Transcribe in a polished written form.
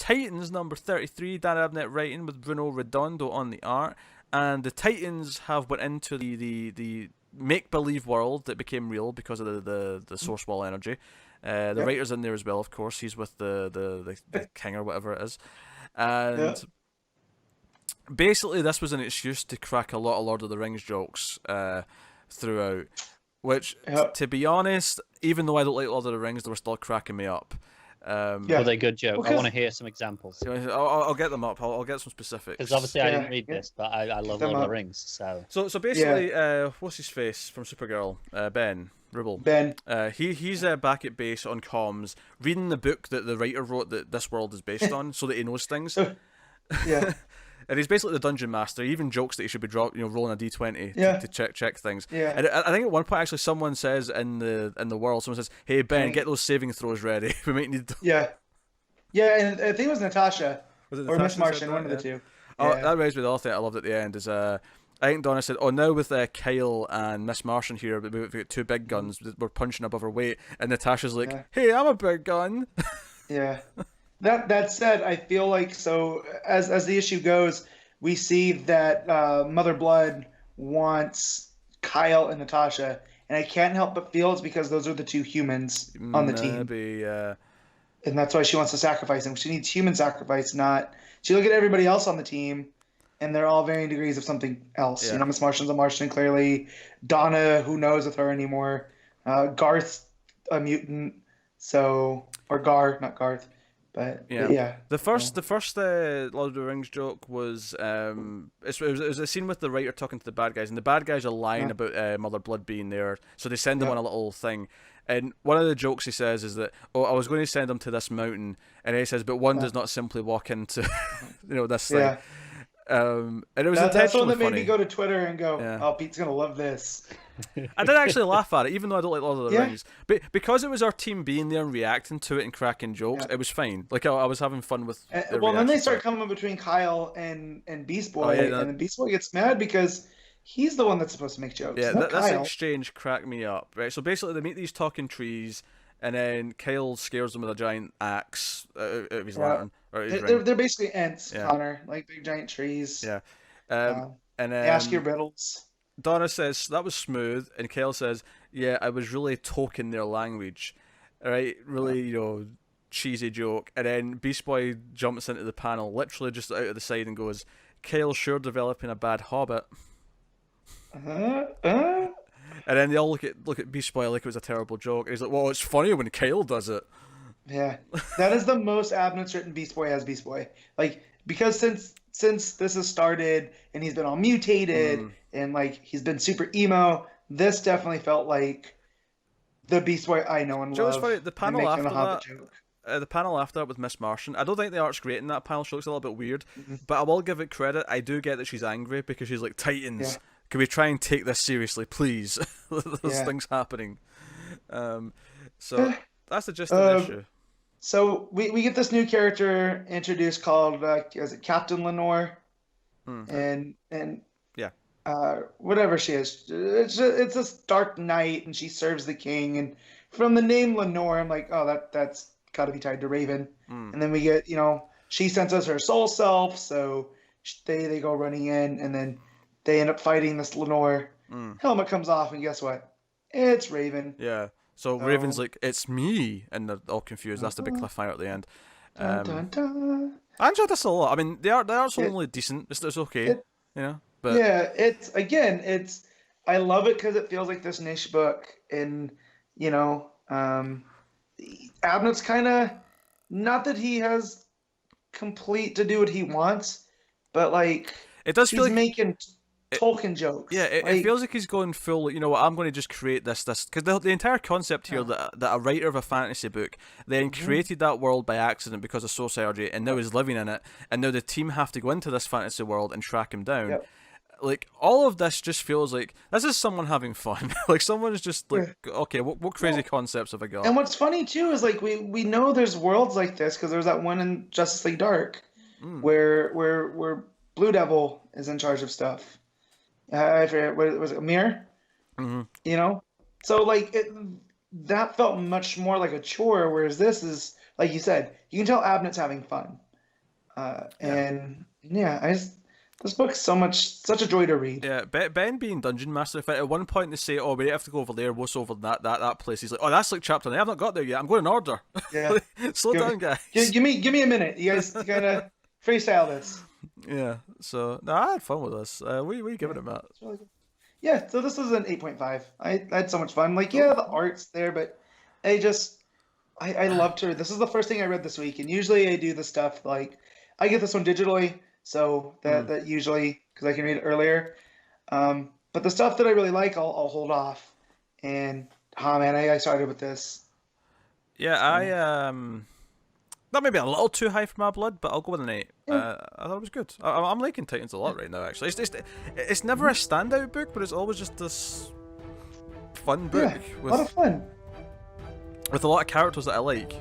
Titans number 33, Dan Abnett writing with Bruno Redondo on the art, and the Titans have went into the make believe world that became real because of the source wall energy. The writer's in there as well, of course. He's with the king or whatever it is, and basically this was an excuse to crack a lot of Lord of the Rings jokes throughout. Which, to be honest, even though I don't like Lord of the Rings, they were still cracking me up. Were they good jokes? I want to hear some examples. I'll get them up. I'll get some specifics. Because obviously I didn't read this, but I love Lord of the Rings. So basically, what's his face from Supergirl? Ben Ribble. Ben. He's back at base on comms, reading the book that the writer wrote that this world is based on, so that he knows things. Yeah. And he's basically the dungeon master. He even jokes that he should be rolling a d20 to check things. Yeah. And I think at one point actually someone says in the world, someone says, "Hey Ben, get those saving throws ready. We might need." Yeah, and I think it was Natasha or Miss Martian, one of the two. Oh, that reminds me of the other thing I loved at the end is I think Donna said, "Oh, now with Kyle and Miss Martian here, we've got two big guns. We're punching above our weight." And Natasha's like, "Hey, I'm a big gun." Yeah. That said, I feel like as the issue goes, we see that Mother Blood wants Kyle and Natasha, and I can't help but feel it's because those are the two humans on the team. And that's why she wants to sacrifice them. She needs human sacrifice, not. She look at everybody else on the team, and they're all varying degrees of something else. Yeah. Miss Martian's a Martian, clearly. Donna, who knows with her anymore? Garth's a mutant, or Gar, not Garth. But yeah. The first Lord of the Rings joke was it was a scene with the writer talking to the bad guys, and the bad guys are lying about Mother Blood being there, so they send them on a little thing. And one of the jokes he says is that, "Oh, I was going to send them to this mountain," and he says, "But one does not simply walk into this thing." Yeah. And it was that's the one that funny. made me go to Twitter and go, "Oh, Pete's gonna love this." I did actually laugh at it, even though I don't like Lord of the Rings. But because it was our team being there and reacting to it and cracking jokes, it was fine. Like I was having fun with. Then they start coming between Kyle and Beast Boy, and then Beast Boy gets mad because he's the one that's supposed to make jokes. Yeah, this exchange cracked me up. Right, so basically they meet these talking trees, and then Kyle scares them with a giant axe out of his lantern. They're basically ants, Connor, like big giant trees. Yeah, and then they ask you riddles. Donna says, "That was smooth," and Kale says, "Yeah, I was really talking their language." All right, really, cheesy joke. And then Beast Boy jumps into the panel, literally just out of the side, and goes, "Kale's sure developing a bad habit." And then they all look at Beast Boy like it was a terrible joke. And he's like, "Well, it's funny when Kale does it." Yeah, that is the most Abnett's written Beast Boy as Beast Boy. Like, because since this has started and he's been all mutated and like he's been super emo, this definitely felt like the Beast Boy I know and love. Funny, the panel after that with Miss Martian, I don't think the art's great in that panel. She looks a little bit weird, but I will give it credit. I do get that she's angry because she's like, "Titans, can we try and take this seriously, please?" There's things happening. So that's the gist of the issue. So we get this new character introduced called is it Captain Lenore, and whatever she is, it's this dark knight, and she serves the king. And from the name Lenore, I'm like, oh, that's got to be tied to Raven. And then we get, she senses her soul self, so they go running in, and then they end up fighting this Lenore. Helmet comes off, and guess what? It's Raven. Yeah. So Raven's like, "It's me," and they're all confused. That's the big cliffhanger at the end. Dun, dun. I enjoyed this a lot. I mean, they are only decent. It's okay, But yeah, it's I love it because it feels like this niche book, and Abnett's kind of, not that he has complete to do what he wants, but like it does feel he's like making Tolkien jokes. Yeah, it feels like he's going full, you know what, I'm going to just create this, because the entire concept here that a writer of a fantasy book then created that world by accident because of source energy, and now is living in it, and now the team have to go into this fantasy world and track him down. Yep. Like, all of this just feels like, this is someone having fun. Like, someone's just like, okay, what crazy concepts have I got? And what's funny, too, is like, we know there's worlds like this, because there's that one in Justice League Dark, where Blue Devil is in charge of stuff. I forget, what was it, Amir? So like that felt much more like a chore, whereas this is, like you said, you can tell Abnett's having fun. And yeah, this book's such a joy to read. Yeah, Ben being Dungeon Master, if at one point they say, "Oh, we have to go over there. What's over that place?" He's like, "Oh, that's like chapter 9. I've not got there yet. I'm going in order." Yeah, Slow down, guys. Give me a minute. You guys gotta freestyle this. Yeah. So no, I had fun with this. We give it a Matt. Really good. Yeah. So this is an 8.5. I had so much fun. Like, yeah, the art's there, but I loved her. This is the first thing I read this week, and usually I do the stuff like I get this one digitally, so that usually because I can read it earlier. But the stuff that I really like, I'll hold off. And man, I started with this. Yeah, so. That may be a little too high for my blood, but I'll go with an 8. Yeah. I thought it was good. I'm liking Titans a lot right now. Actually, it's never a standout book, but it's always just this fun book. Yeah, a lot of fun. With a lot of characters that I like.